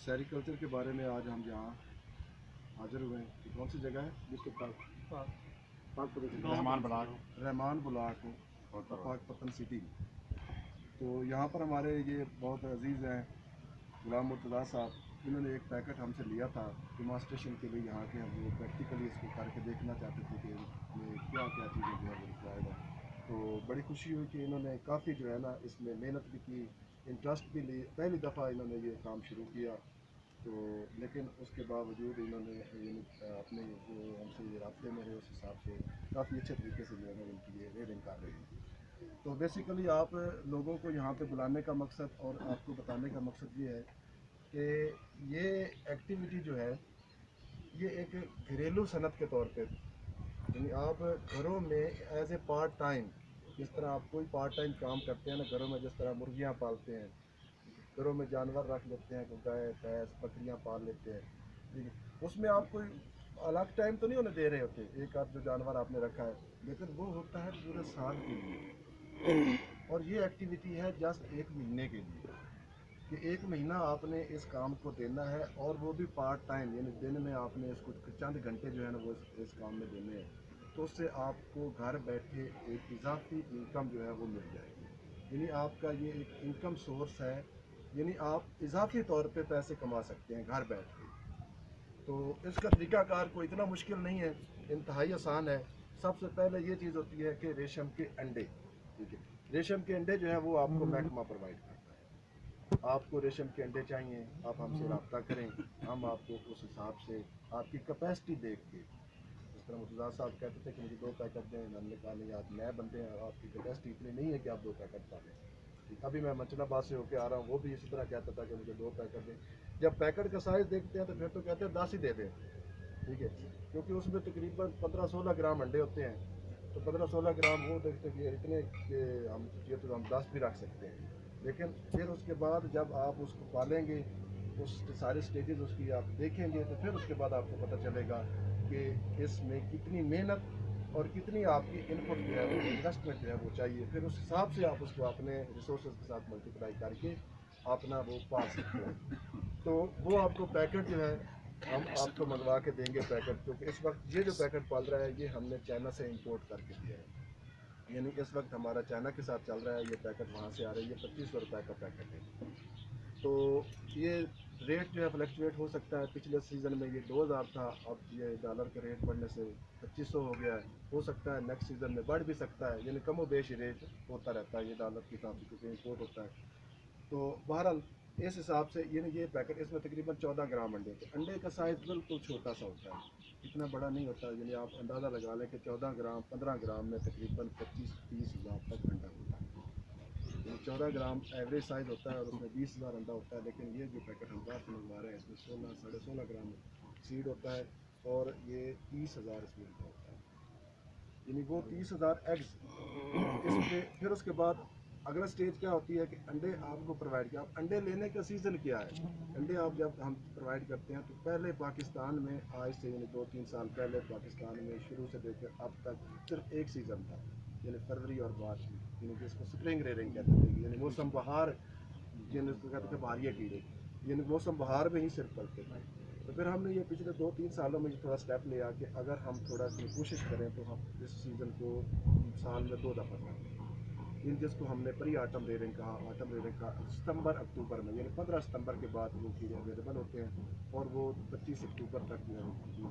Sericulture के बारे में आज हम यहाँ हाजिर हुए हैं। कि कौन सी जगह है? रहमान बुलाक पाकपतन सिटी। तो यहाँ पर हमारे ये बहुत अजीज़ हैं गुलाम मुर्तज़ा साहब, इन्होंने एक पैकेट हमसे लिया था डेमॉन्स्ट्रेशन के लिए। यहाँ के हम वो प्रैक्टिकली इसको करके देखना चाहते थे कि इसमें क्या क्या चीज़ें जो है वो रिक्वायर्ड है। तो बड़ी खुशी हुई कि इन्होंने काफ़ी जो है ना इसमें मेहनत भी की, इंटरेस्ट भी ली। पहली दफ़ा इन्होंने ये काम शुरू किया, तो लेकिन उसके बावजूद इन्होंने अपने जो हमसे ये रास्ते में रहे उस हिसाब से काफ़ी अच्छे तरीके से जो है ना उनकी ये रेडिंग कर रहे हैं। तो बेसिकली आप लोगों को यहाँ पे बुलाने का मकसद और आपको बताने का मकसद ये है कि ये एक्टिविटी जो है ये एक घरेलू सनत के तौर पे, यानी आप घरों में एज ए पार्ट टाइम, जिस तरह आप कोई पार्ट टाइम काम करते हैं ना घरों में, जिस तरह मुर्गियाँ पालते हैं, घरों में जानवर रख लेते हैं, गाय भैंस बकरियाँ पाल लेते हैं, ठीक है। उसमें आप कोई अलग टाइम तो नहीं उन्हें दे रहे होते, एक आध जो जानवर आपने रखा है, लेकिन वो होता है पूरे साल के लिए। और ये एक्टिविटी है जस्ट एक महीने के लिए, कि एक महीना आपने इस काम को देना है, और वो भी पार्ट टाइम, यानी दिन में आपने इसको चंद घंटे जो है ना वो इस काम में देने हैं। तो उससे आपको घर बैठे एक इजाफी इनकम जो है वो मिल जाएगी, यानी आपका ये एक इनकम सोर्स है, यानी आप इजाफी तौर पे पैसे कमा सकते हैं घर बैठ के। तो इसका तरीकाकार कोई इतना मुश्किल नहीं है, इंतहाई आसान है। सबसे पहले ये चीज़ होती है कि रेशम के अंडे, ठीक है, रेशम के अंडे जो है वो आपको महकमा प्रोवाइड करता है। आपको रेशम के अंडे चाहिए, आप हमसे रब्ता करें, हम आपको उस हिसाब से आपकी कैपेसिटी देख के, जिस तरह मुर्तज़ा साहब कहते थे कि मुझे 2 पैकेट दें, हमने कहा नहीं आप नए बंदे हैं, आपकी कैपेसिटी इतनी नहीं है कि आप 2 पैकेट पालें। अभी मैं मंचनाबाद से होके आ रहा हूँ, वो भी इसी तरह कहता था कि मुझे 2 पैकेट दें। जब पैकेट का साइज़ देखते हैं तो फिर तो कहते हैं 10 ही दे दें, ठीक है, क्योंकि उसमें तकरीबन 15-16 ग्राम अंडे होते हैं। तो 15-16 ग्राम वो देखते कि इतने कि हम ये तो हम 10 भी रख सकते हैं। लेकिन फिर उसके बाद जब आप उसको पालेंगे, उस सारे स्टेजेस उसकी आप देखेंगे, तो फिर उसके बाद आपको पता चलेगा कि इसमें कितनी मेहनत और कितनी आपकी इनपुट जो है वो इन्वेस्टमेंट जो है वो चाहिए। फिर उस हिसाब से आप उसको अपने रिसोर्स के साथ मल्टीप्लाई करके अपना वो पाल सकते हैं। तो वो आपको पैकेट जो है हम आपको मंगवा के देंगे पैकेट, क्योंकि इस वक्त ये जो पैकेट पाल रहा है ये हमने चाइना से इंपोर्ट करके दिया है, यानी इस वक्त हमारा चाइना के साथ चल रहा है। ये पैकेट वहाँ से आ रहा है, ये 2500 रुपये का पैकेट है। तो ये रेट जो है फ्लक्चुएट हो सकता है। पिछले सीज़न में ये 2000 था, अब ये डॉलर के रेट बढ़ने से 2500 हो गया है। हो सकता है नेक्स्ट सीज़न में बढ़ भी सकता है, यानी कमो बेश रेट होता रहता है ये डॉलर के हिसाब से, क्योंकि इंपोर्ट होता है। तो बहरहाल इस हिसाब से ये पैकेट, इसमें तकरीबन 14 ग्राम अंडे होते हैं। अंडे का साइज़ बिल्कुल छोटा सा होता है, इतना बड़ा नहीं होता, यानी आप अंदाज़ा लगा लें कि 14 ग्राम 15 ग्राम में तकरीबन 25-30 हज़ार तक अंडा होता है। 14 ग्राम एवरेज साइज़ होता है और उसमें 20,000 अंडा होता है। लेकिन ये जो पैकेट हम बाहर से मंगवा रहे हैं इसमें 16-16.5 ग्राम सीड होता है, और ये 30,000 इसमें अंडा होता है, यानी वो 30,000 एग्स इस पे। फिर उसके बाद अगला स्टेज क्या होती है कि अंडे आपको प्रोवाइड किया। अब अंडे लेने का सीज़न क्या है, अंडे आप जब हम प्रोवाइड करते हैं तो पहले पाकिस्तान में आज से यानी 2-3 साल पहले पाकिस्तान में शुरू से लेकर अब तक सिर्फ एक सीज़न था, यानी फरवरी और मार्च में, यानी जिसको स्प्रिंग रेयरिंग कहते थे, यानी मौसम बहार, जिनको कहते थे बारिया कीड़े, यानी मौसम बहार में ही सिर्फ पलते थे। तो फिर हमने ये पिछले 2-3 सालों में थोड़ा स्टेप लिया कि अगर हम थोड़ा सी कोशिश करें तो हम इस सीज़न को साल में 2 दफ़ा करें, इन जिसको हमने प्री आटम रेयरिंग कहा। आटम रेयरिंग का सितंबर अक्टूबर में, यानी 15 सितंबर के बाद वो कीड़े अवेलेबल होते हैं, और वो 25 अक्टूबर तक जो है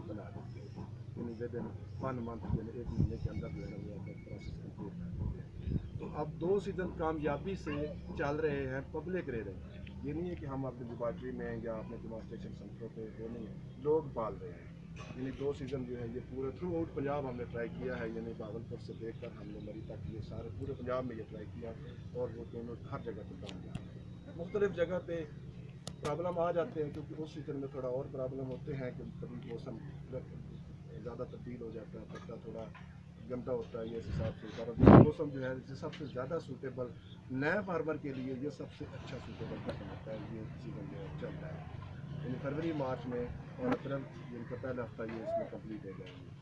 बना देते हैं, यानी विद इन 1 मंथ, यानी 1 महीने के अंदर जो है वो अपना प्रोसेस कंप्लीट कर देते हैं। तो अब 2 सीज़न कामयाबी से चल रहे हैं पब्लिक रेयरिंग। ये नहीं है कि हम अपनी लेबॉर्ट्री में या अपने डेमॉन्स्ट्रेशन सेंटरों पे, वो नहीं है, लोग पाल रहे हैं। यानी 2 सीज़न जो है ये पूरे थ्रू आउट पंजाब हमने ट्राई किया है, यानी भागलपुर से लेकर हमने मरी तक ये सारे पूरे पंजाब में ये ट्राई किया, और वो दोनों हर जगह पर कामयाब है। मुख्तलिफ जगह पे प्रॉब्लम आ जाते हैं, क्योंकि उस सीज़न में थोड़ा और प्रॉब्लम होते हैं कि कभी मौसम ज़्यादा तब्दील हो जाता है, पत्ता थोड़ा गंदा होता है, ये इस हिसाब से। पर मौसम जो है सबसे ज़्यादा सूटेबल नए फार्मर के लिए ये सबसे अच्छा सूटेबल मौसम होता है, ये सीज़न जो है चल रहा है, यानी फरवरी मार्च में, और अप्रैल जिनका पहला हफ्ता ये इसमें कंप्लीट हो जाएंगे।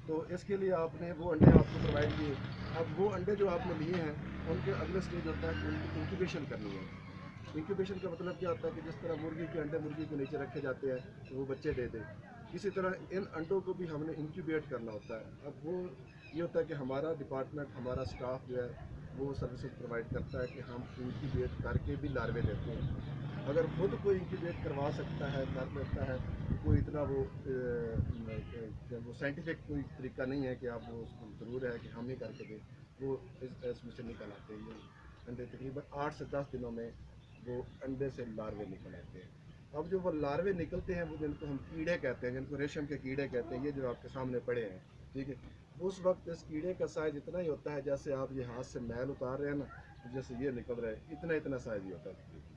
तो इसके लिए आपने वो अंडे आपको प्रोवाइड किए। अब वो अंडे जो आपने लिए हैं उनके अगले स्टेज होता है कि उनकी इंक्यूबेशन करनी है। इंक्यूबेशन का मतलब क्या होता है कि जिस तरह मुर्गी के अंडे मुर्गी के नीचे रखे जाते हैं तो वो बच्चे दे दे, इसी तरह इन अंडों को भी हमने इंक्यूबेट करना होता है। अब वो ये होता है कि हमारा डिपार्टमेंट, हमारा स्टाफ जो है वो सर्विसेज प्रोवाइड करता है कि हम इंक्यूबेट करके भी लार्वे देते हैं। अगर खुद कोई इंक्यूबेट करवा सकता है, कर लेता है, कोई इतना वो साइंटिफिक कोई तरीका नहीं है कि आप वो उसको ज़रूर है कि हम ही करके दें, वो इसमें से निकल आते हैं। ये अंडे तकरीबन 8 से 10 दिनों में वो अंडे से लार्वे निकल आते हैं। अब जो वो लार्वे निकलते हैं, वो जिनको हम कीड़े कहते हैं, जिनको रेशम के कीड़े कहते हैं, ये जो आपके सामने पड़े हैं, ठीक है, उस वक्त इस कीड़े का साइज़ इतना ही होता है जैसे आप ये हाथ से मैल उतार रहे हैं ना, तो जैसे ये निकल रहा है, इतना इतना साइज़ ही होता है तकरीबन,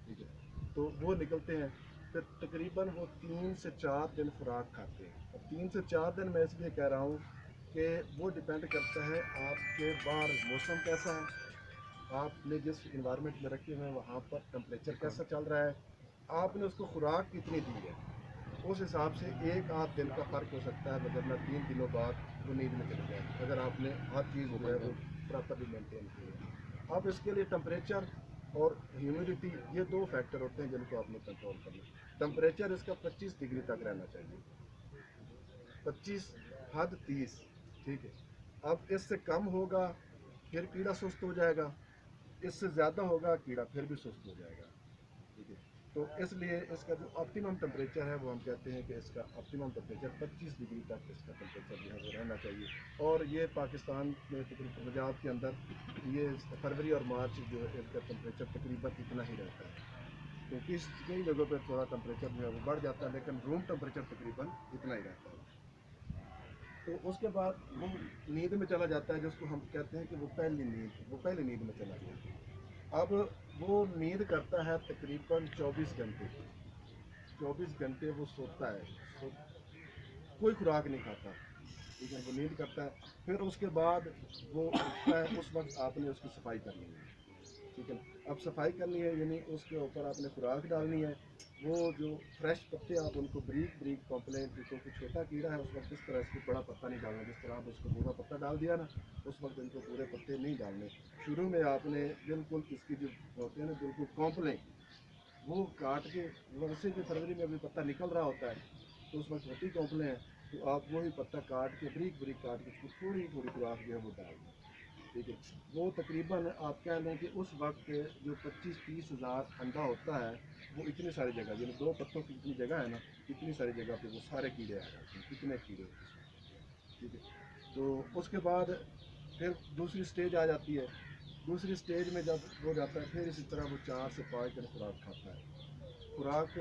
ठीक है। तो वो निकलते हैं, फिर तकरीबन वो 3 से 4 दिन खुराक खाते हैं। और 3 से 4 दिन मैं इसलिए कह रहा हूँ कि वो डिपेंड करता है आपके बाहर मौसम कैसा है, आपने जिस इन्वायरमेंट में रखे हुए हैं वहाँ पर टेम्परेचर कैसा चल रहा है, आपने उसको खुराक कितनी दी है, उस हिसाब से 1 आध दिन का फ़र्क हो सकता है, वरना 3 दिनों बाद वो नींद में चले जाए अगर आपने हर चीज़ जो है वो प्रॉपरली मेंटेन की है। अब इसके लिए टेम्परेचर और ह्यूमिडिटी, ये 2 फैक्टर होते हैं जिनको आपने कंट्रोल करना है। टेम्परेचर इसका 25 डिग्री तक रहना चाहिए, 25 हद 30, ठीक है। अब इससे कम होगा फिर कीड़ा सुस्त हो जाएगा, इससे ज़्यादा होगा कीड़ा फिर भी सुस्त हो जाएगा, ठीक है। तो इसलिए इसका जो ऑप्टिमम टेम्परेचर है वो हम कहते हैं कि इसका ऑप्टिमम टेम्परेचर 25 डिग्री तक इसका टेम्परेचर जो है वो रहना चाहिए। और ये पाकिस्तान में तकरीबन पंजाब के अंदर ये फरवरी और मार्च जो है इसका टेम्परेचर तकरीबन इतना ही रहता है, क्योंकि कई जगहों पर थोड़ा टेम्परेचर जो है वो बढ़ जाता है, लेकिन रूम टेम्परेचर तकरीबन इतना ही रहता है। तो उसके बाद वो नींद में चला जाता है, जिसको हम कहते हैं कि वो पहली नींद में चला गया। अब वो नींद करता है तकरीबन 24 घंटे, 24 घंटे वो सोता है, कोई खुराक नहीं खाता, ठीक है, वो नींद करता है। फिर उसके बाद वो उठता है, उस वक्त आपने उसकी सफाई करनी है, ठीक है। अब सफाई करनी है यानी उसके ऊपर आपने खुराक डालनी है। वो जो फ्रेश पत्ते आप उनको ब्रीक ब्रीक कॉम्प्लेन, क्योंकि छोटा कीड़ा है उस वक्त इस तरह इसको बड़ा पत्ता नहीं डालना, जिस तरह आप उसको पूरा पत्ता डाल दिया ना, उस वक्त इनको पूरे पत्ते नहीं डालने। शुरू में आपने बिल्कुल इसकी जो होते हैं ना बिल्कुल कॉम्प्लेन, वो काट के, वैसे भी फरवरी में अभी पत्ता निकल रहा होता है तो उस वक्त होती कॉम्प्लेन है, तो आप वही पत्ता काट के ब्रीक ब्रीक काट के उसको थोड़ी थोड़ी खुराक जो है वो डाल दें, ठीक है। वो तकरीबन आप कह लें कि उस वक्त जो 25-30 हज़ार अंडा होता है, वो इतनी सारी जगह, यानी 2 पत्तों की इतनी जगह है ना, इतनी सारी जगह पे वो सारे कीड़े आ जाते हैं, कितने कीड़े होते हैं, ठीक है। तो उसके बाद फिर दूसरी स्टेज आ जाती है। दूसरी स्टेज में जब हो जाता है, फिर इसी तरह वो 4 से 5 दिन खुराक खाता है, खुराक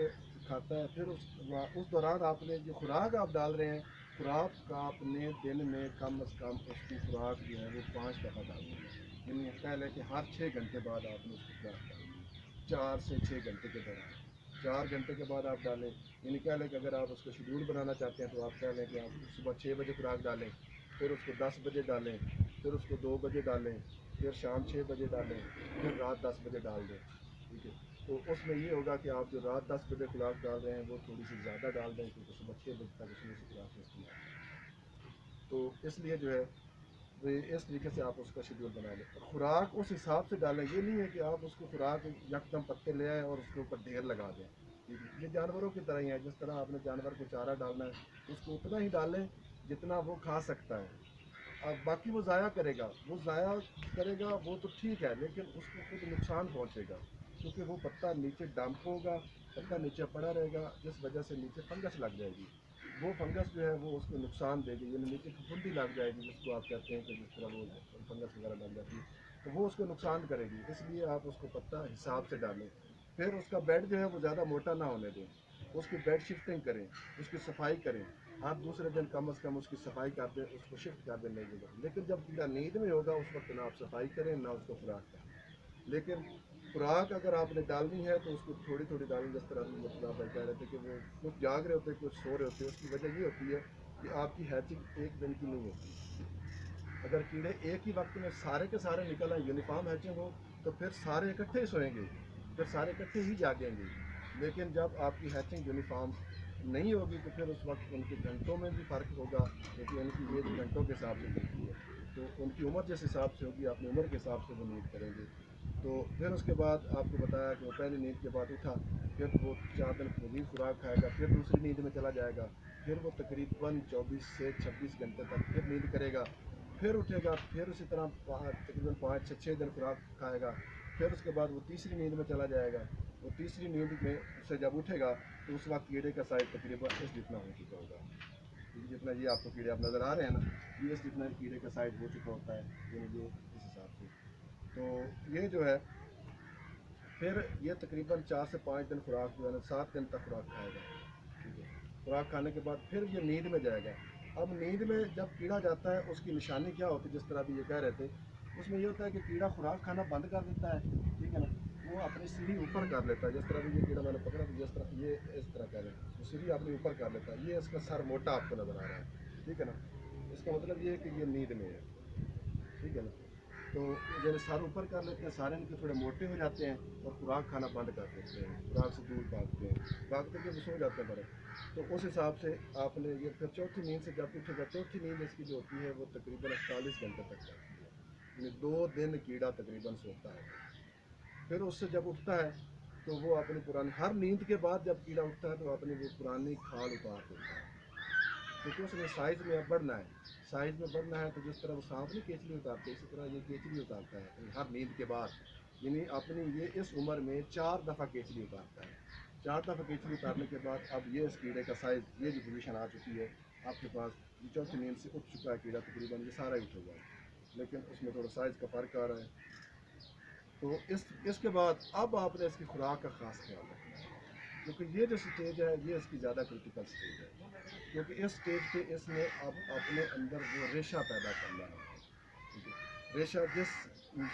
खाता है। फिर उस दौरान आपने जो खुराक आप डाल रहे हैं, खुराक का आपने दिन में कम अज़ कम उसकी खुराक जो है वो 5 दफ़ा डालनी है, यानी कह लें कि हर 6 घंटे बाद आपने उसकी खुराक डालनी है, 4 से 6 घंटे के दौरान। 4 घंटे के बाद आप डालें, यानी कह लें कि अगर आप उसका शेड्यूल बनाना चाहते हैं तो आप कह लें कि आप सुबह 6 बजे खुराक डालें, फिर उसको 10 बजे डालें, फिर उसको 2 बजे डालें, फिर शाम 6 बजे डालें, फिर रात 10 बजे डाल दें, ठीक है। तो उसमें ये होगा कि आप जो रात 10 बजे खुराक डाल रहे हैं वो थोड़ी सी ज़्यादा डाल दें, क्योंकि सुबह 6 बजे तक उसमें से खुराक का इस्तेमाल करें। तो इसलिए जो है वो इस तरीके से आप उसका शेड्यूल बना लें, और खुराक उस हिसाब से डालें। ये नहीं है कि आप उसको खुराक यकदम पत्ते ले आएँ और उसके ऊपर ढेर लगा दें, ठीक है। ये जानवरों की तरह ही है, जिस तरह आपने जानवर को चारा डालना है उसको उतना ही डालें जितना वो खा सकता है। अब बाकी वो ज़ाया करेगा, वो तो ठीक है, लेकिन उसको खुद नुकसान पहुंचेगा, क्योंकि वो पत्ता नीचे डंप होगा, पत्ता नीचे पड़ा रहेगा, जिस वजह से नीचे फंगस लग जाएगी। वो फंगस जो है वो उसको नुकसान देगी, यानी नीचे फफूंदी लग जाएगी, जिसको आप कहते हैं कि जिस तरह वो फंगस वगैरह लग जाती है, तो वो उसको नुकसान करेगी। इसलिए आप उसको पत्ता हिसाब से डालें। फिर उसका बेड जो है वो ज़्यादा मोटा ना होने दें, उसकी बेड शिफ्टिंग करें, उसकी सफाई करें। आप दूसरे दिन कम अज़ कम उसकी सफाई कर दें, उसको शिफ्ट कर दें नई जगह। लेकिन जब कीड़ा नींद में होगा उस वक्त ना आप सफाई करें ना उसको खुराक दें। लेकिन खुराक अगर आपने डालनी है तो उसको थोड़ी थोड़ी डालें, जिस तरह मतलब भाई कह रहे थे कि वो कुछ जाग रहे होते हैं कुछ सो रहे होते हैं। उसकी वजह ये होती है कि आपकी हैचिंग एक दिन की नहीं होती। अगर कीड़े एक ही वक्त में सारे के सारे निकल आए, यूनिफॉर्म हैचिंग हो, तो फिर सारे इकट्ठे ही सोएंगे, फिर सारे इकट्ठे ही जागेंगे। लेकिन जब आपकी हैचिंग यूनिफॉर्म नहीं होगी तो फिर उस वक्त उनके घंटों में भी फ़र्क होगा, क्योंकि उनकी एज घंटों के हिसाब से चलती है। तो उनकी उम्र जिस हिसाब से होगी अपनी उम्र के हिसाब से वो नीड करेंगे। تو پھر اس کے بعد آپ کو بتایا کہ وہ پہلی نیند کے بعد اٹھا، پھر وہ 4 دن مزید خوراک کھائے گا، پھر دوسری نیند میں چلا جائے گا، پھر وہ تقریباً 24 سے 26 گھنٹے تک پھر نیند کرے گا، پھر اٹھے گا، پھر اسی طرح تقریباً 5 سے 6 دن خوراک کھائے گا، پھر اس کے بعد وہ تیسری نیند میں چلا جائے گا۔ وہ تیسری نیند میں سے جب اٹھے گا تو اس وقت کیڑے کا سائز تقریباً اس جتنا ہو چکا ہوگا، جتنا یہ آپ کو کیڑے آپ نظر آ رہے ہیں نا، یہ اس جتنا کیڑے کا سائز ہو چکا ہوتا ہے، یعنی یہ اس حساب سے۔ تو یہ جو ہے پھر یہ تقریباً 4 سے 5 دن خوراک جو ہے نا 7 دن تک خوراک کھائے گا، ٹھیک ہے۔ خوراک کھانے کے بعد پھر یہ نیند میں جائے گا۔ اب نیند میں جب کیڑا جاتا ہے اس کی نشانی کیا ہوتی ہے، جس طرح بھی یہ کہہ رہے تھے، اس میں یہ ہوتا ہے کہ کیڑا خوراک کھانا بند کر دیتا ہے، ٹھیک ہے نا، وہ اپنی سیڑھی اوپر کر لیتا ہے، جس طرح بھی یہ کیڑا میں نے پکڑا تو جس طرح یہ اس طرح کہہ رہے ہیں، وہ سیڑھی اپنی اوپر کر لیتا ہے، یہ اس کا سر موٹا آپ کو نظر آ رہا ہے، ٹھیک ہے نا، اس کا مطلب یہ ہے کہ یہ نیند میں ہے، ٹھیک ہے نا۔ تو جب سر اوپر کر لیتے ہیں سارے ان کے تھوڑے موٹے ہو جاتے ہیں اور خوراک کھانا بند کر دیتے ہیں، خوراک سے دور بھاگتے ہیں، بھاگتے کہ وہ سو جاتے ہیں برف۔ تو اس حساب سے آپ نے یہ پھر چوتھی نیند سے جب اٹھے گا، چوتھی نیند اس کی جو ہوتی ہے وہ تقریباً 48 گھنٹے تک چلتی ہے، یعنی 2 دن کیڑا تقریباً سوتا ہے۔ پھر اس سے جب اٹھتا ہے تو وہ اپنی پرانی ہر نیند کے بعد جب کیڑا اٹھتا ہے تو اپنی وہ پرانی کھال اتار دیتا ہے، کیونکہ اس نے سائز میں اب بڑھنا ہے، سائز میں بڑھنا ہے، تو جس طرح وہ سانپ نہیں کیچلی اتارتے اسی طرح یہ کیچلی اتارتا ہے ہر نیند کے بعد، یعنی اپنی یہ اس عمر میں 4 دفعہ کیچلی اتارتا ہے۔ 4 دفعہ کیچلی اتارنے کے بعد اب یہ اس کیڑے کا سائز یہ جو پوزیشن آ چکی ہے آپ کے پاس، یہ چوتھی نیند سے اٹھ چکا ہے کیڑا تقریباً، یہ سارا ہی اٹھ ہوا ہے، لیکن اس میں تھوڑا سائز کا فرق آ رہا ہے۔ تو اس کے بعد اب آپ نے اس کی خوراک کا خاص خیال رکھنا ہے، کیونکہ یہ جو سٹیج ہے یہ اس کی زیادہ کرٹیکل سٹیج ہے، کیونکہ اس سٹیج پہ اس نے اب اپنے اندر وہ ریشہ پیدا کرنا ہے، ٹھیک ہے، ریشہ جس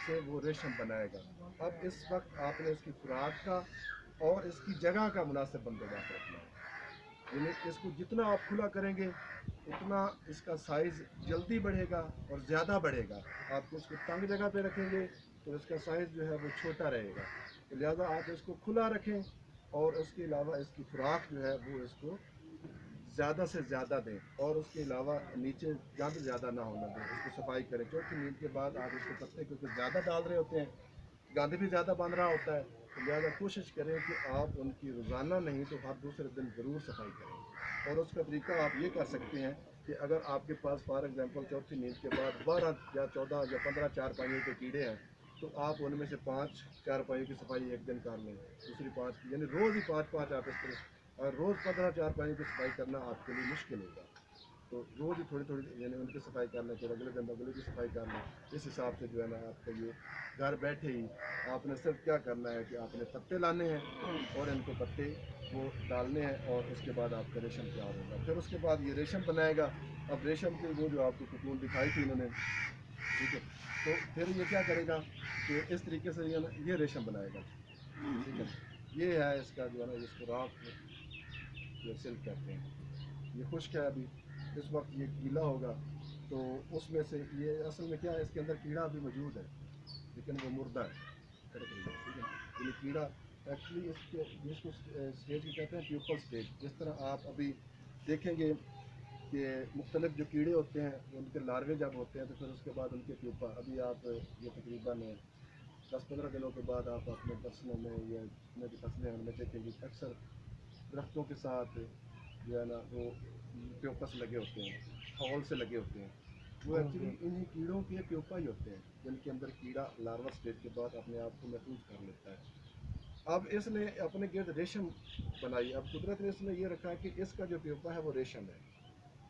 سے وہ ریشم بنائے گا۔ اب اس وقت آپ نے اس کی خوراک کا اور اس کی جگہ کا مناسب بندوبست رکھنا ہے، یعنی اس کو جتنا آپ کھلا کریں گے اتنا اس کا سائز جلدی بڑھے گا اور زیادہ بڑھے گا، آپ کو اس کو تنگ جگہ پہ رکھیں گے تو اس کا سائز جو ہے وہ چھوٹا رہے گا، تو لہٰذا آپ اس کو کھلا رکھیں اور اس کے علاوہ اس کی خوراک جو ہے وہ اس کو زیادہ سے زیادہ دیں، اور اس کے علاوہ نیچے گند زیادہ نہ ہونا دیں، اس کو صفائی کریں۔ چوتھی نیند کے بعد آپ اس کو پتے کیونکہ زیادہ ڈال رہے ہوتے ہیں، گند بھی زیادہ بن رہا ہوتا ہے، تو لہٰذا کوشش کریں کہ آپ ان کی روزانہ نہیں تو ہر دوسرے دن ضرور صفائی کریں۔ اور اس کا طریقہ آپ یہ کر سکتے ہیں کہ اگر آپ کے پاس فار ایگزامپل چوتھی نیند کے بعد 12 یا 14 یا 15 چارپائیوں کے کیڑے ہیں تو آپ ان میں سے 5 چارپائیوں کی صفائی ایک دن کر لیں، دوسری 5 کی، یعنی روز ہی 5 آپ اس طرح، اور روز 15 چارپائیوں کی صفائی کرنا آپ کے لیے مشکل ہوگا، تو روز ہی تھوڑی تھوڑی یعنی ان کی صفائی کر لیں، پھر اگلے دن اگلے کی صفائی کر لیں، اس حساب سے جو ہے نا آپ کا یہ گھر بیٹھے ہی آپ نے صرف کیا کرنا ہے کہ آپ نے پتے لانے ہیں اور ان کو پتے وہ ڈالنے ہیں، اور اس کے بعد آپ کا ریشم تیار ہوگا۔ پھر اس کے بعد یہ ریشم بنائے گا، اب ریشم کی وہ جو آپ کو کوکون دکھائی تھی انہوں نے، ٹھیک ہے، تو پھر یہ کیا کرے گا کہ اس طریقے سے یہ ریشم بنائے گا، ٹھیک ہے، یہ ہے اس کا جو ہے نا اس کو راک جو سلک کہتے ہیں۔ یہ خشک ہے ابھی، اس وقت یہ گیلا ہوگا تو اس میں سے یہ اصل میں کیا ہے، اس کے اندر کیڑا بھی موجود ہے لیکن وہ مردہ ہے، ٹھیک ہے، یعنی کیڑا ایکچولی اس کے جس کو اسٹیج کو کہتے ہیں پیوپل اسٹیج، جس طرح آپ ابھی دیکھیں گے کہ مختلف جو کیڑے ہوتے ہیں ان کے لاروے جب ہوتے ہیں تو پھر اس کے بعد ان کے پیوپا، ابھی آپ یہ تقریباً 10-15 دنوں کے بعد آپ اپنے فصلوں میں یا جتنے بھی فصلیں ہیں ان میں دیکھیں گے اکثر درختوں کے ساتھ جو ہے نا وہ پیوپس لگے ہوتے ہیں، ہال سے لگے ہوتے ہیں، وہ ایکچولی انہی کیڑوں کے پیوپا ہی ہوتے ہیں جن کے اندر کیڑا لاروا اسٹیج کے بعد اپنے آپ کو محفوظ کر لیتا ہے۔ اب اس نے اپنے گرد ریشم بنائی، اب قدرت نے اس میں یہ رکھا ہے کہ اس کا جو پیوپا ہے وہ ریشم ہے،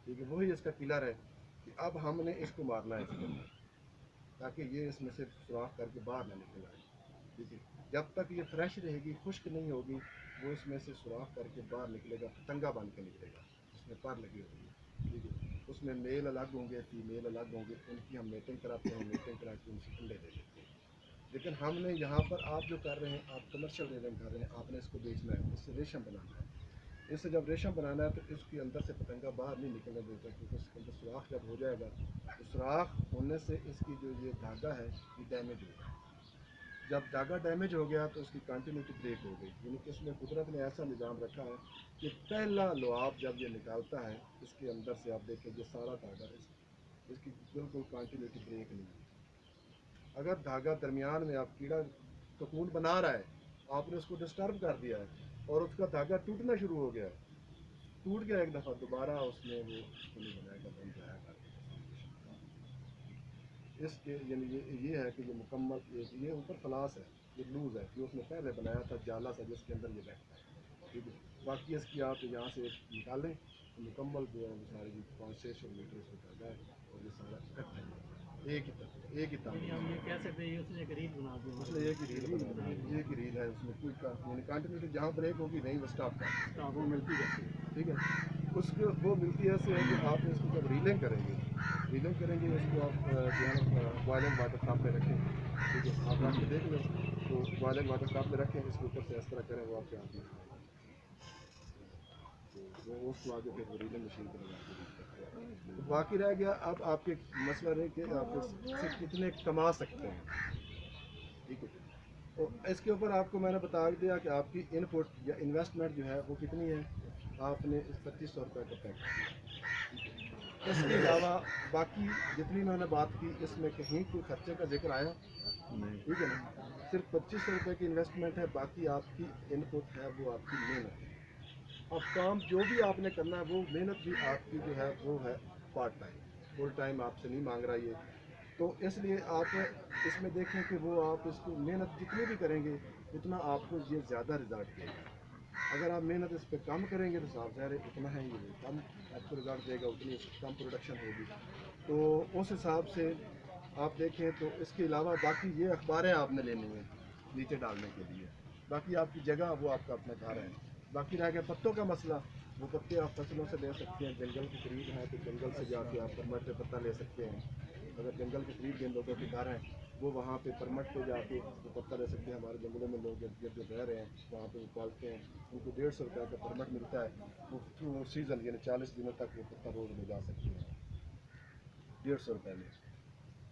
ٹھیک ہے، وہی اس کا کلر ہے، کہ اب ہم نے اس کو مارنا ہے اس کے اندر تاکہ یہ اس میں سے سوراخ کر کے باہر نہ نکل آئے، ٹھیک ہے، جب تک یہ فریش رہے گی خشک نہیں ہوگی وہ اس میں سے سوراخ کر کے باہر نکلے گا، پتنگا بن کے نکلے گا، اس میں پر لگی ہوگی، ٹھیک ہے، اس میں میل الگ ہوں گے فیمیل الگ ہوں گے، ان کی ہم میٹنگ کراتے ہیں، میٹنگ کرا کے ان سے انڈے دے دیتے ہیں۔ لیکن ہم نے یہاں پر آپ جو کر رہے ہیں آپ کمرشل ریزنگ کر رہے ہیں، آپ نے اس کو بیچنا ہے، اس سے ریشم بنانا ہے، اس سے جب ریشم بنانا ہے تو اس کے اندر سے پتنگا باہر نہیں نکلنے دیتا، کیونکہ اس کے اندر سوراخ جب ہو جائے گا تو سوراخ ہونے سے اس کی جو یہ دھاگا ہے یہ ڈیمیج ہوگا، جب دھاگا ڈیمیج ہو گیا تو اس کی کنٹینیوٹی بریک ہو گئی، یعنی کہ اس میں قدرت نے ایسا نظام رکھا ہے کہ پہلا لعاب جب یہ نکالتا ہے اس کے اندر سے آپ دیکھیں یہ سارا دھاگا اس کی بالکل کنٹینیوٹی بریک نہیں ہے، اگر دھاگا درمیان میں آپ کیڑا कोकून बना रहा है, आपने उसको डिस्टर्ब कर दिया है और उसका धागा टूटना शुरू हो गया है, टूट गया एक दफ़ा, दोबारा उसने वो उसको नहीं बनाएगा, बन जाएगा। इसके यानी ये है कि ये मुकम्मल ये ऊपर फ्लास है, ये लूज़ है, जो उसने पहले बनाया था जाला सा जिसके अंदर ये बैठता है, ठीक है। बाकी इसकी आप यहाँ से निकालें तो मुकम्मल जो है वो सारी 500-600 मीटर इसको धागा है और ये सारा इकट्ठा है एक ही तार। हम ये कह सकते हैं उसने एक रील बना दी, उसने एक ही रील बना दी, एक ही रील है उसमें कोई यानी कंटिन्यूटी जहाँ ब्रेक होगी नहीं वो स्टॉप कर वो मिलती है, ठीक है। उसको वो मिलती है ऐसे है कि आप इसको जब रीलिंग करेंगे इसको आप जो है बॉयलिंग वाटर टॉप पे रखें, ठीक है। आप रख के देख लें तो बॉयलिंग वाटर टॉप पे रखें, इसके ऊपर से इस तरह करें वो आपके हाथ में, तो वो उसको आगे फिर रीलिंग मशीन पर लगा के। तो बाकी रह गया अब आपके मसला है कि आप इससे कितने कमा सकते हैं, ठीक है। तो इसके ऊपर आपको मैंने बता दिया कि आपकी इनपुट या इन्वेस्टमेंट जो है वो कितनी है, आपने इस 2500 रुपये का पैक। इसके अलावा बाकी जितनी मैंने बात की इसमें कहीं कोई खर्चे का जिक्र आया नहीं, ठीक है ना। सिर्फ 2500 रुपये की इन्वेस्टमेंट है, बाकी आपकी इनपुट है वो आपकी मेहनत है। अब काम जो भी आपने करना है वो मेहनत भी आपकी जो है वो है पार्ट टाइम, फुल टाइम आपसे नहीं मांग रहा ये। तो इसलिए आप इसमें देखें कि वो आप इसको मेहनत जितनी भी करेंगे उतना आपको ये ज़्यादा रिजल्ट देगा। अगर आप मेहनत इस पर कम करेंगे तो साफ ज़ाहिर है उतना है ये कम आपको रिजल्ट देगा, उतनी कम प्रोडक्शन होगी। तो उस हिसाब से आप देखें तो इसके अलावा बाकी ये अखबारें आपने लेनी है नीचे डालने के लिए, बाकी आपकी जगह वो आपका अपना घर है। बाकी रह गया पत्तों का मसला, वो पत्ते आप फसलों से ले सकते हैं, जंगल के करीब है तो जंगल से जाके आप परमट पे पत्ता ले सकते हैं। अगर जंगल के करीब जिन लोगों के घर हैं वो वहाँ पे परमट पे जाके वो पत्ता ले सकते हैं। हमारे जंगलों में लोग जो रह रहे हैं वहाँ पे वो पालते हैं, उनको 150 रुपये का परमट मिलता है, वो थ्रू सीज़न यानी 40 दिनों तक वो पत्ता रोज ले जा सकते हैं 150 रुपये में।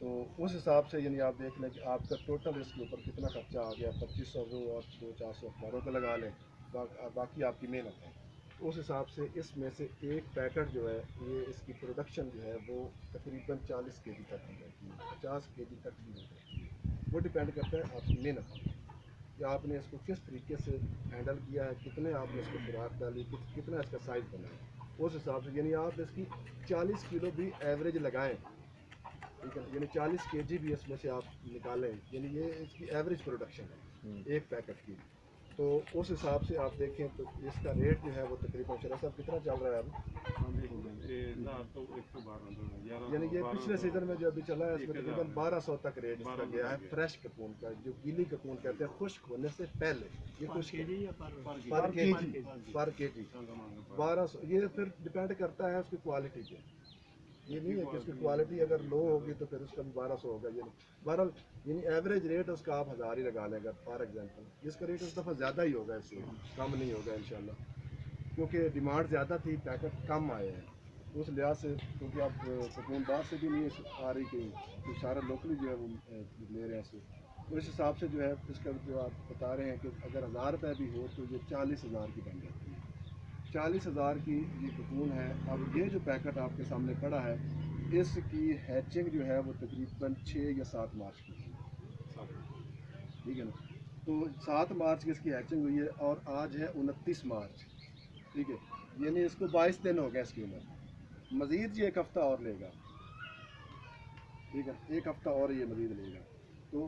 तो उस हिसाब से यानी आप देख लें कि आपका टोटल इसके ऊपर कितना खर्चा आ गया, 2500 और 200-400 अखबारों का लगा लें, बाकी आपकी मेहनत है। उस हिसाब से इसमें से एक पैकेट जो है ये इसकी प्रोडक्शन जो है वो तकरीबन 40 केजी तक की जाती है, 50 केजी तक भी हो जाती है। वो डिपेंड करता है आपकी मेहनत पर कि आपने इसको किस तरीके से हैंडल किया है, कितने आपने इसको खुराक डाली, कितना इसका साइज़ बना है। उस हिसाब से यानी आप इसकी 40 किलो भी एवरेज लगाएं, ठीक है, यानी 40 केजी भी इसमें से आप निकालें, यानी ये इसकी एवरेज प्रोडक्शन है एक पैकेट की। तो उस हिसाब से आप देखें तो इसका रेट जो है वो तकरीबन चला साहब कितना चल रहा है अब, यानी ये पिछले सीज़न में जो अभी चला है इसमें तकरीबन 1200 तक रेट इसका गया है फ्रेश कपून का, जो गीली कपून कहते हैं खुश्क होने से पहले। ये खुश्क पर के जी 1200, ये फिर डिपेंड करता है उसकी क्वालिटी पे, ये नहीं है कि उसकी क्वालिटी अगर लो होगी तो फिर उसका भी 1200 होगा। ये बहरहाल यानी एवरेज रेट उसका आप 1000 ही लगा लें अगर फॉर एग्जांपल, इसका रेट उस दफ़ा ज़्यादा ही होगा, इससे कम नहीं होगा इंशाल्लाह, क्योंकि डिमांड ज़्यादा थी, पैकेट कम आए हैं उस लिहाज से, क्योंकि आप सुकून बात से भी नहीं आ रही कि सारा लोकली जो है वो ले रहे हैं इसे। तो इस हिसाब से जो है इसका जो आप बता रहे हैं कि अगर 1000 रुपये भी हो तो ये 40,000 की बन जाती है, 40,000 की ये कपून है। अब ये जो पैकेट आपके सामने पड़ा है इसकी हैचिंग जो है वो तकरीबन 6 या 7 मार्च की थी, ठीक है ना। तो 7 मार्च की इसकी हैचिंग हुई है और आज है 29 मार्च, ठीक है, यानी इसको 22 दिन हो गए इसकी उम्र, मज़ीद ये 1 हफ़्ता और लेगा, ठीक है, 1 हफ़्ता और ये मज़ीद लेगा। तो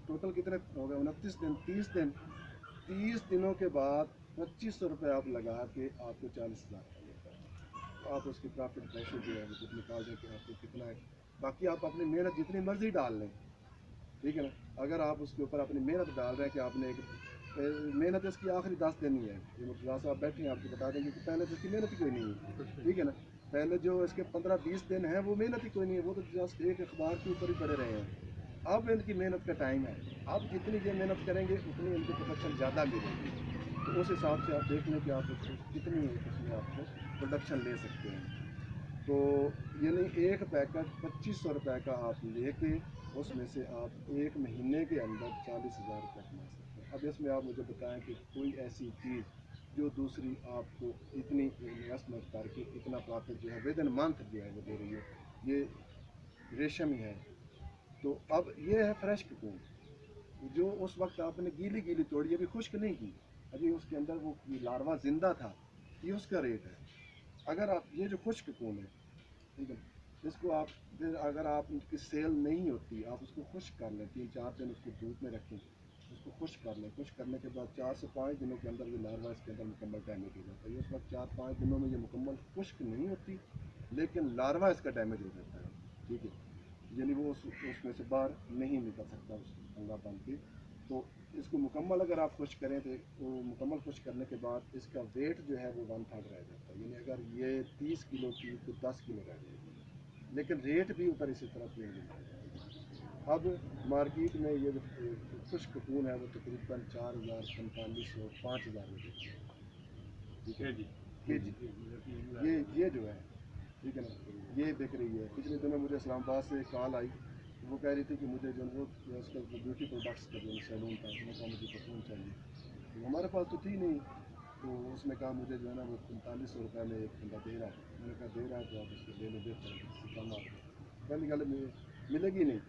टोटल कितने हो गए 29 दिन, 30 दिन, 30 दिनों के बाद 2500 रुपये आप लगा के आपको 40,000 का लेता है। तो आप उसकी प्रॉफिट पैसे जो है वो कुछ निकाल दें कि आपको कितना है। बाकी आप अपनी मेहनत जितनी मर्ज़ी डाल लें, ठीक है ना। अगर आप उसके ऊपर अपनी मेहनत डाल रहे हैं कि आपने एक मेहनत इसकी आखिरी 10 दिन ही है, ये मुख्तार साहब बैठे हैं आपको बता देंगे कि पहले तो इसकी मेहनत ही कोई नहीं है, ठीक है ना। पहले जो इसके 15-20 दिन है वो मेहनत ही कोई नहीं है, वो तो जस्ट एक अखबार के ऊपर ही पड़े रहे हैं। अब इनकी मेहनत का टाइम है, अब जितनी ये मेहनत करेंगे उतनी इनकी प्रोडक्शन ज़्यादा मिलेगी। तो उस हिसाब से आप देख लें कि आप कितनी इसमें आपको प्रोडक्शन ले सकते हैं। तो यानी एक पैकेट 2500 रुपये का आप लेके उसमें से आप एक महीने के अंदर 40,000 रुपये कमा सकते हैं। अब इसमें आप मुझे बताएं कि कोई ऐसी चीज़ जो दूसरी आपको इतनी इन्वेस्टमेंट करके इतना प्रॉफिट जो है विद इन मंथ जो है वो दे रही है, ये रेशम ही है। तो अब ये है फ्रेश कपून, जो उस वक्त आपने गीली गीली तोड़ी, अभी खुश्क नहीं की, अभी उसके अंदर वो लार्वा जिंदा था, ये उसका रेट है। अगर आप ये जो खुश्क कून है, ठीक है, इसको आप फिर अगर आप की सेल नहीं होती, आप उसको खुश्क कर लें, 3-4 दिन उसको धूप में रखें, उसको खुश्क कर लें। खुश्क करने के बाद 4 से 5 दिनों के अंदर ये लार्वा इसके अंदर मुकम्मल डैमेज हो जाता है। ये उस वक्त 4-5 दिनों में ये मुकम्मल खुश्क नहीं होती, लेकिन लार्वा इसका डैमेज हो जाता है, ठीक है, यानी वो उसमें से बाहर नहीं निकल सकता उस अंगा बन के। तो इसको मुकम्मल अगर आप खुश करें तो वो मुकम्मल खुश करने के बाद इसका वेट जो है वो 1/3 रह जाता है, यानी अगर ये 30 किलो की तो 10 किलो रह जाएगी, लेकिन रेट भी ऊपर इसी तरह नहीं मिलता। अब मार्केट में ये जो खुश्क कून है वो तकरीबन 4,000, 4,500, 5,000 में देती है, ठीक है जी, ये जो है, ठीक है ना, ये बिक रही है। पिछले दिनों मुझे इस्लामाबाद से कॉल आई, वो कह रही थी कि मुझे जो वो उसका ब्यूटी प्रोडक्ट्स का जो सैलून था, उसने कहा मुझे कपून चाहिए, तो हमारे पास तो थी नहीं, तो उसने कहा मुझे जो है ना वो 4500 रुपये में एक बंदा दे रहा है। मैंने कहा दे रहा है तो आप उसको ले लो, बेहतर है, इससे कम आप पहली गल मिलेगी नहीं,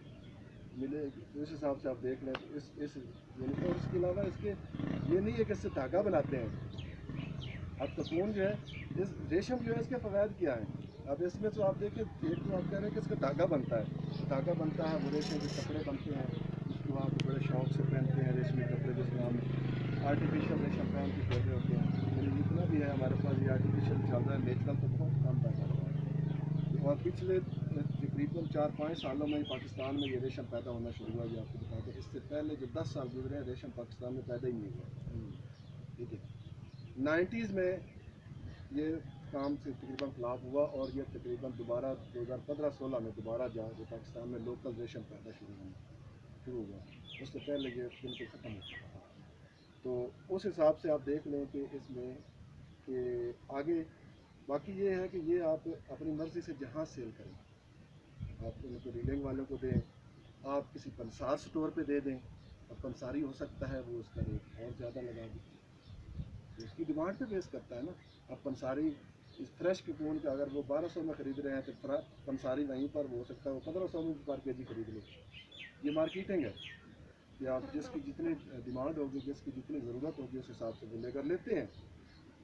मिलेगी तो इस हिसाब से आप देख लें। तो इस यानी और इसके अलावा इसके ये नहीं है कि इससे धागा बनाते हैं। अब कपून जो है, इस रेशम जो है, इसके फ़वाद क्या है? अब इसमें तो आप देखें, एक तो आप कह रहे हैं कि इसका धागा बनता है, धागा बनता है, वो रेशम के कपड़े बनते हैं, उसको आप बड़े शौक से पहनते हैं रेशमी कपड़े, जिसमें हम आर्टिफिशियल रेशम पहन के पहन रहे होते हैं। यानी जितना भी है हमारे पास ये आर्टिफिशियल चल रहा है, नेचुरल तो बहुत कम पैदा हुआ है। और पिछले तकरीबन 4-5 सालों में पाकिस्तान में ये रेशम पैदा होना शुरू हुआ। ये आपको बताते हैं, इससे पहले जो 10 साल गुजरे हैं रेशम पाकिस्तान में पैदा ही नहीं हुआ, ठीक है। 90s में ये काम से तकरीबन फ्लॉप हुआ और ये तकरीबन दोबारा 2015-16 में दोबारा जो पाकिस्तान में लोकल रेशम पैदा शुरू हुआ। उससे पहले ये बिल्कुल ख़त्म हो चुका था। तो उस हिसाब से आप देख लें कि इसमें कि आगे बाकी ये है कि ये आप अपनी मर्ज़ी से जहाँ सेल करें, आप उनको डीलिंग वालों को दें, आप किसी पंसार स्टोर पे दे दें, और पंसारी हो सकता है वो उसका रेट और ज़्यादा लगा दे, उसकी डिमांड पे बेस करता है ना। अब पंसारी इस फ्रेश कपून का अगर वो 1200 में ख़रीद रहे हैं तो पंसारी वहीं पर वो हो सकता है वो 1500 में पर के जी खरीद ले। ये मार्केटिंग है कि आप जिसकी जितनी डिमांड होगी, जिसकी जितनी ज़रूरत होगी, उस हिसाब से वो लेकर लेते हैं,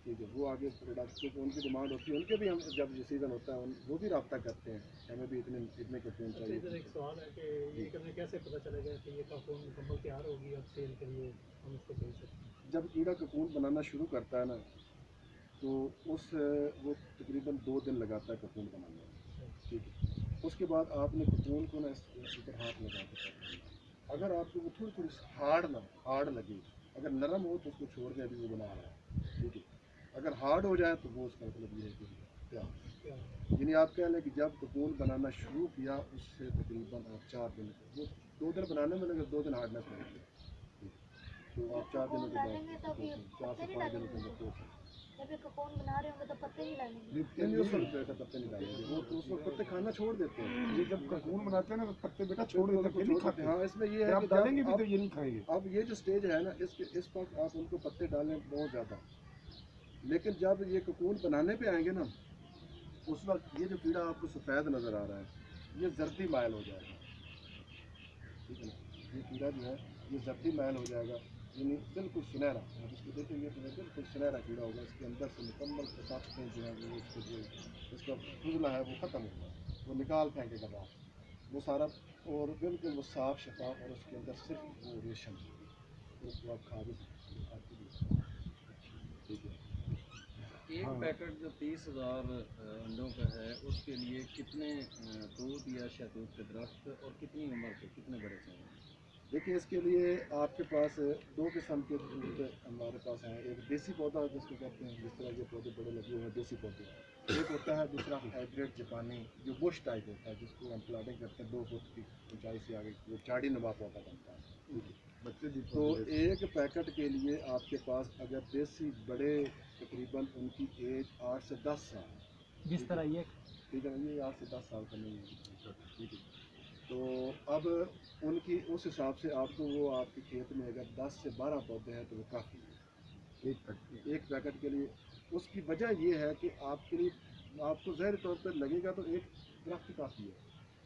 ठीक है। वो आगे प्रोडक्ट को उनकी डिमांड होती है, उनके भी हम जब ये सीज़न होता है वो भी रब्ता करते हैं, हमें भी इतने कपून अच्छा, चाहिए। इधर एक सवाल है कि ये करने कैसे पता चलेगा कि ये कपून मुकम्मल तैयार होगी अब सेल के लिए हम इसको बेच सकते हैं? जब कीड़ा कपून बनाना शुरू करता है ना, तो वो तकरीबन 2 दिन लगाता है कपून बनाने में, ठीक है। उसके बाद आपने कपून को ना इस ऊपर हाथ लगा के करना है। अगर आपको वो थोड़ी थोड़ी हार्ड लगे, अगर नरम हो तो उसको छोड़ के अभी वो बना रहा है, ठीक है। अगर हार्ड हो जाए तो वो उसका मतलब ये है कि तैयार। यानी आप कह लें कि जब कपून बनाना शुरू किया उससे तकरीबन आप 4 दिन, वो 2 दिन बनाने में लगे, 2 दिन हार्डनेस में लगे, तो आप 4 दिनों के बाद 4 से 5 दिनों के अंदर पहुँच सकते हैं। जब ये कपून बना रहे होंगे तो पत्ते नहीं डालेंगे? नहीं, उस वक्त बेटा पत्ते नहीं डालेंगे, वो तो उस वक्त पत्ते खाना छोड़ देते हैं। ये जब कपून बनाते हैं ना तो पत्ते बेटा छोड़ देते हैं, नहीं खाते। हाँ, इसमें ये है आप कि डालेंगे भी तो ये नहीं खाएंगे। अब ये जो स्टेज है ना, इस वक्त आप उनको पत्ते डालें बहुत ज़्यादा, लेकिन जब ये कपून बनाने पे आएंगे ना, उस वक्त ये जो कीड़ा आपको सफ़ेद नज़र आ रहा है, ये जर्दी मायल हो जाएगा, ठीक है ना। ये कीड़ा जो है ये जर्दी मायल हो जाएगा, यानी बिल्कुल सुनहरा। आप इसको देखेंगे तो बिल्कुल सुनहरा कीड़ा होगा, इसके अंदर से मुकम्मल ताकतें जो है वो इसको जो इसका फुजला है वो ख़त्म होगा, वो निकाल फेंकेगा बाहर वो सारा, और बिल्कुल वो साफ़ शफाफ, और उसके अंदर सिर्फ वो रेशम, उसको आप खा भी सकते हैं, खाते भी हैं, ठीक है। एक पैकेट जो 30,000 अंडों का है उसके लिए कितने दूध या शहतूत के दरख्त और कितनी उम्र के कितने बड़े चाहिए? देखिए, इसके लिए आपके पास 2 किस्म के दूध हमारे पास हैं। एक देसी पौधा जिसको कहते हैं, जिस तरह के पौधे बड़े लगे हुए हैं देसी पौधे, एक होता है दूसरा हाइब्रिड जापानी जो बुश टाइप होता है, जिसको हम प्लाटिंग करते हैं 2 फुट की ऊंचाई से आगे वो चाड़ी नुमा पौधा बनता है, ठीक है। बच्चे भी तो एक पैकेट के लिए आपके पास अगर देसी बड़े तकरीबन उनकी एज 8 से 10 साल, जिस तरह ये ठीक है, ये 8 से 10 साल का नहीं है, ठीक है। तो अब उनकी उस हिसाब से आपको वो आपके खेत में अगर 10 से 12 पौधे हैं तो वो काफ़ी है एक पैकेट के लिए। उसकी वजह ये है कि आपके लिए आपको ज़ाहिर तौर पर लगेगा तो एक दरख्त काफ़ी है,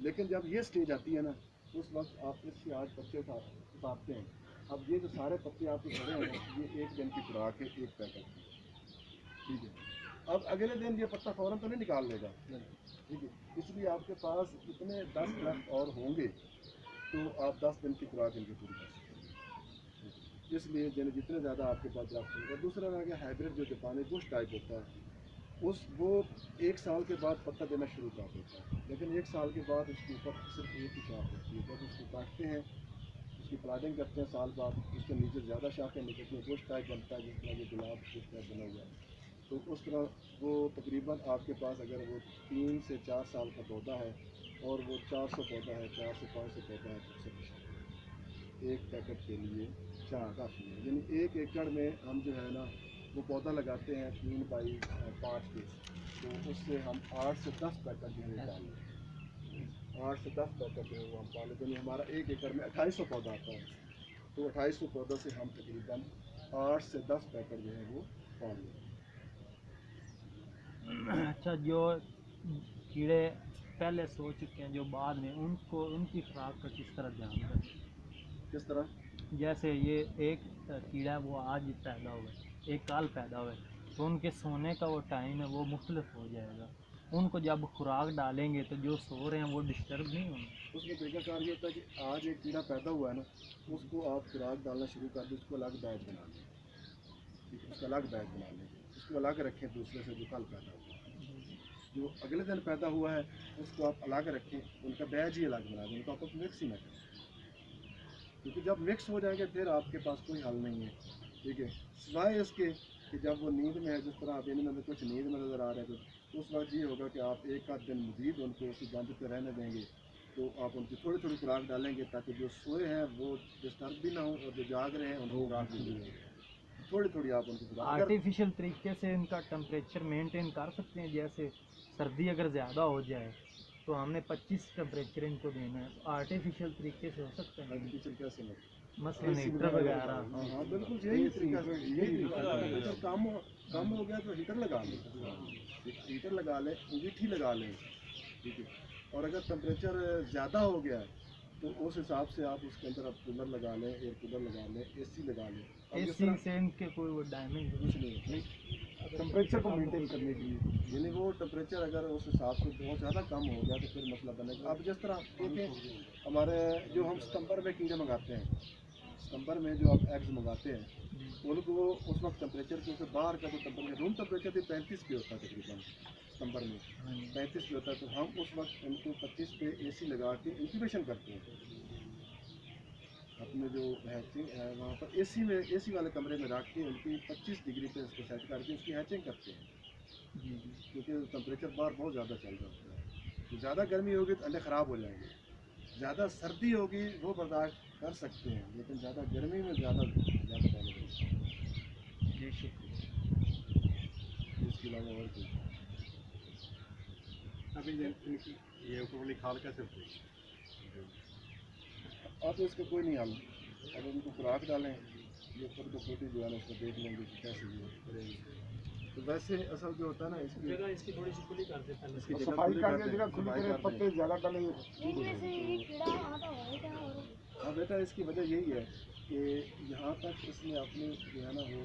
लेकिन जब ये स्टेज आती है ना, उस वक्त आप इससे आज पत्ते उतारते हैं। अब ये जो सारे पत्ते आपके खड़े हैं ये एक दिन की खुराक है, एक पैकेट की, ठीक है। अब अगले दिन ये पत्ता फ़ौरन तो नहीं निकाल लेगा, ठीक है, इसलिए आपके पास इतने 10 दरख्त और होंगे तो आप 10 दिन की खुराक इनकी पूरी कर सकते हैं। इसलिए जितने ज़्यादा आपके पास दरख्त होंगे। दूसरा रह गया हाइब्रिड जो जापानी बुश टाइप होता है, वो 1 साल के बाद पत्ता देना शुरू कर देता है, लेकिन 1 साल के बाद उसके ऊपर सिर्फ एक ही शाख होती है। जब उसको काटते हैं, उसकी प्लाटिंग करते हैं साल बाद, उसके नीचे ज़्यादा शाखें निकलती हैं, बुश टाइप बनता है, जिस तरह ये गुलाब बुश टाइप बना हुआ है। तो उस तरह वो तकरीबन आपके पास अगर वो 3 से 4 साल का पौधा है और वो 400 पौधा है, 4 से 500 पौधा है, तो सफिशिएंट एक पैकेट के लिए 4 काफ़ी है। यानी 1 एकड़ में हम जो है ना वो पौधा लगाते हैं 3 बाई 5 के, तो उससे हम 8 से 10 पैकेट जो है डालें, 8 से 10 पैकेट जो है वो हम पाले। यानी हमारा 1 एकड़ में 2800 पौधा आता है, तो 2800 पौधों से हम तकरीबन 8 से 10 पैकेट जो है वो पाल लें। अच्छा, जो कीड़े पहले सो चुके हैं, जो बाद में उनको उनकी खुराक का किस तरह ध्यान रखें? किस तरह? जैसे ये एक कीड़ा है वो आज पैदा हुआ है, एक कल पैदा हुआ है, तो उनके सोने का वो टाइम है वो मुख्तलिफ हो जाएगा। उनको जब खुराक डालेंगे तो जो सो रहे हैं वो डिस्टर्ब नहीं होंगे। उसमें तरीकाकार ये होता है कि आज एक कीड़ा पैदा हुआ है ना, उसको आप खुराक डालना शुरू कर दें, उसको अलग बैच बना लें, ठीक है, उसका अलग बैच बना लें, उसको अलग रखें दूसरे से जो कल पैदा हुआ है। जो अगले दिन पैदा हुआ है उसको आप अलग रखें, उनका बैच ही अलग बना दें, उनको आप मिक्स ही ना करें, क्योंकि जब मिक्स हो जाएंगे फिर आपके पास कोई हल नहीं है, ठीक है, सिवाय इसके कि जब वो नींद में है, जिस तरह आप इनमें कुछ नींद में नज़र आ रहे हैं, तो उस वक्त ये होगा कि आप एक आध दिन मज़ीद उनको उसी गंद पे रहने देंगे, तो आप उनकी थोड़ी थोड़ी खुराक डालेंगे ताकि जो सोए हैं वो डिस्टर्ब भी ना हो और जो जाग रहे हैं उनको खुराक भी मिले। थोड़ी थोड़ी आप उनकी खुराक आर्टिफिशियल तरीके से इनका टेम्परेचर मेंटेन कर सकते हैं। जैसे सर्दी अगर ज़्यादा हो जाए तो हमने 25 टेम्परेचर इनको देना है, तो आर्टिफिशियल तरीके से हो सकता है, आर्टिफिशियल कैसे लगे? मसलन हीटर वगैरह। हाँ हाँ बिल्कुल यही तरीका है, यही तरीका। कम हो गया तो हीटर लगा लें, हीटर लगा लें, अंगीठी लगा लें, ठीक है। और अगर टेम्परेचर ज़्यादा हो गया है तो उस हिसाब से आप उसके अंदर आप कूलर लगा लें, एयर कूलर लगा लें, एसी लगा लें। एसी से इनके कोई वो डैमेज कुछ नहीं, टेम्परेचर को मेंटेन करने के लिए, यानी वो टेम्परेचर अगर उस हिसाब से बहुत ज़्यादा कम हो गया तो फिर मसला बनेगा। अब जिस तरह देखें हमारे जो हम सितंबर में कीड़े मंगाते हैं, सितंबर में जो आप एग्स मंगाते हैं उनको उस वक्त टेम्परेचर, क्योंकि बाहर का जो टेम्परेचर रूम टेम्परेचर भी 35 पे होता है तकरीबन सितंबर में, 35 पे होता है, तो हम उस वक्त उनको 25 पे एसी लगा के इंक्यूबेशन करते हैं। अपने जो हैचिंग है वहाँ पर एसी वाले कमरे में रख के उनकी 25 डिग्री पे उसको सेट करके उसकी हैचिंग करते हैं, क्योंकि टेम्परेचर बाहर बहुत ज़्यादा चल रहा होता है। तो ज़्यादा गर्मी होगी तो अंडे ख़राब हो जाएंगे, ज़्यादा सर्दी होगी वो बर्दाश्त कर सकते हैं, लेकिन ज़्यादा गर्मी में ज़्यादा पानी जी शुक्रिया। इसके अलावा और कुछ अभी ये ऊपर वाली खाल कैसे होती आप इसका कोई नहीं हल। अगर उनको खुराक डालें, ये ऊपर तो छोटी जो है ना उसको देख लेंगे कि कैसे ये करेंगे। तो वैसे असल जो होता है ना इसकी जगह इसकी थोड़ी सी खुली कर देता है। इसकी और जगह सफाई खुली करके कर दें, जगह खुली सफाई करे, कर दें। पत्ते ज़्यादा डाले। इनमें से ये कीड़ा आता हुआ है क्या? और हाँ बेटा, इसकी वजह यही है कि यहाँ तक इसने अपनी जो है ना वो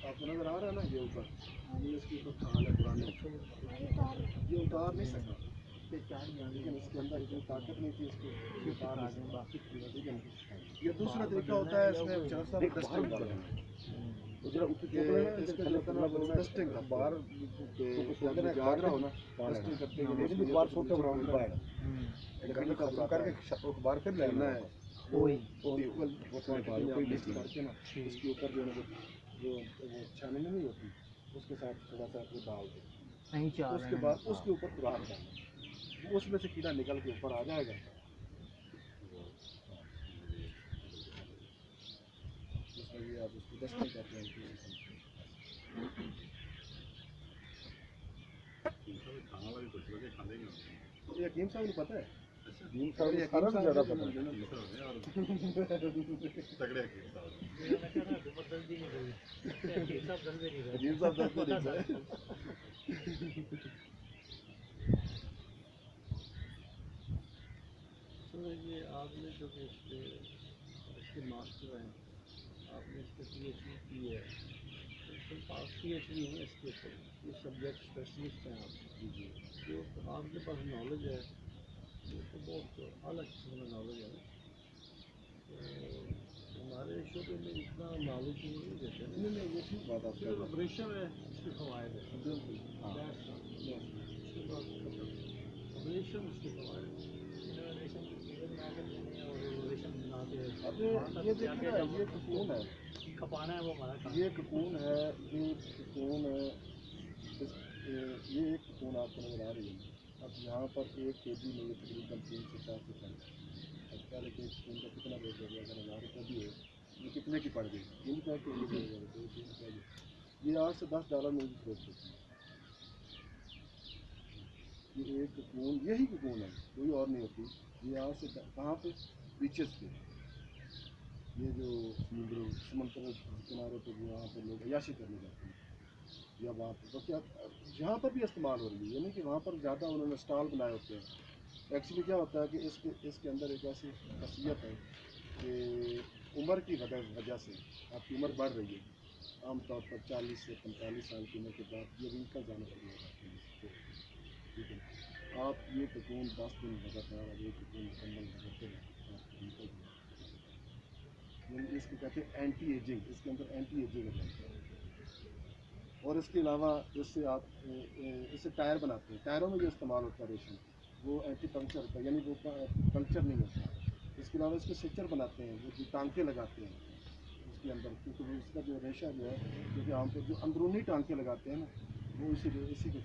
आपको नज़र आ रहा है ना ये ऊपर, ये इसकी ऊपर खाल है पुरानी, ये उतार नहीं सका, लेकिन इसके अंदर इतनी ताकत नहीं थी इसको ये उतार नहीं सका, ठीक है। ये दूसरा तरीका होता है इसमें चरस साहब डस्टिंग करना, इसका जो करना वो डस्टिंग का बाहर जाग रहा हो ना, डस्टिंग करते हुए बार फोटो ग्राउंड बाहर करके बाहर फिर लेना है कोई कोई लिस्ट करके ना उसके ऊपर जो है वो छाननी नहीं होती उसके साथ थोड़ा सा वो डाल दो, नहीं चाह उसके बाद उसके ऊपर खुराक डालना, उसमें से कीड़ा निकल के ऊपर आ जाएगा। उसमें ये आप उसको डस्टिंग करते हैं खाना वाली कुछ लोग खाते नहीं होते। ये हकीम साहब को पता है, नीम का सारा भी ज़्यादा पता है। तगड़े हकीम साहब जबरदस्ती नहीं गई सब जल्दी नहीं गए। हकीम साहब दस नहीं है। तो ये آپ نے جو کہ اس کے ماسٹر ہیں، آپ نے اس پہ پی ایچ ڈی کی ہے، پاس پی ایچ ڈی ہیں اس کے اوپر، یہ سبجیکٹ اسپیشلسٹ ہیں آپ، جو آپ کے پاس نالج ہے یہ تو بہت اعلیٰ قسم کا نالج ہے. تو ہمارے شعبے میں اتنا نالج نہیں دیتے ہیں. نہیں نہیں، یہ ٹھیک بات آپ صرف آپریشن ہے اس کے فوائد ہے. بالکل. That's all. اس کے بعد آپریشن اس کے فوائد ہے. اب یہ دیکھیے نا، یہ ککون ہے، کھپانا ہے وہ ہمارا کام. یہ ککون ہے، یہ ککون ہے، یہ ایک ککون آپ کو نظر آ رہی ہے. اب یہاں پر ایک کے جی میں یہ تقریباً 3 سے 4 سے کم. اب پہلے کہ ایک ککون کا کتنا ریٹ ہو گیا، اگر 1000 روپے بھی ہے یہ کتنے کی پڑ گئی؟ ان کا کہ یہ 8 سے $10 میں بھی فروخت ہوتی ہے. یہ ایک ککون، یہی ککون ہے، کوئی اور نہیں ہوتی. یہ یہاں سے کہاں پہ؟ بیچز پہ، یہ جو سمندر کنارے پہ یہاں پہ لوگ عیاشی کرنے جاتے ہیں، یا وہاں پہ تو کیا جہاں پر بھی استعمال ہو رہی ہے، یعنی کہ وہاں پر زیادہ انہوں نے اسٹال بنائے ہوتے ہیں. ایکچولی کیا ہوتا ہے کہ اس کے اندر ایک ایسی خاصیت ہے کہ عمر کی وجہ سے آپ کی عمر بڑھ رہی ہے. عام طور پر 40 سے 45 سال کی عمر کے بعد یہ ونکل جانا شروع ہو جاتے ہیں. ٹھیک ہے، آپ یہ ککون 10 دن لگاتار اب یہ ککون مکمل لگاتے ہیں، آپ کو ونکل جانا، یعنی اس کو کہتے ہیں اینٹی ایجنگ. اس کے اندر اینٹی ایجنگ ہے. اور اس کے علاوہ اس سے آپ اس سے ٹائر بناتے ہیں، ٹائروں میں جو استعمال ہوتا ہے ریشم، وہ اینٹی پنکچر کا، یعنی وہ پنکچر نہیں ہوتا. اس کے علاوہ اس کے سچر بناتے ہیں، وہ جو ٹانکے لگاتے ہیں اس کے اندر، کیونکہ اس کا جو ریشہ جو ہے، کیونکہ عام طور جو اندرونی ٹانکے لگاتے ہیں نا، وہ اسی کے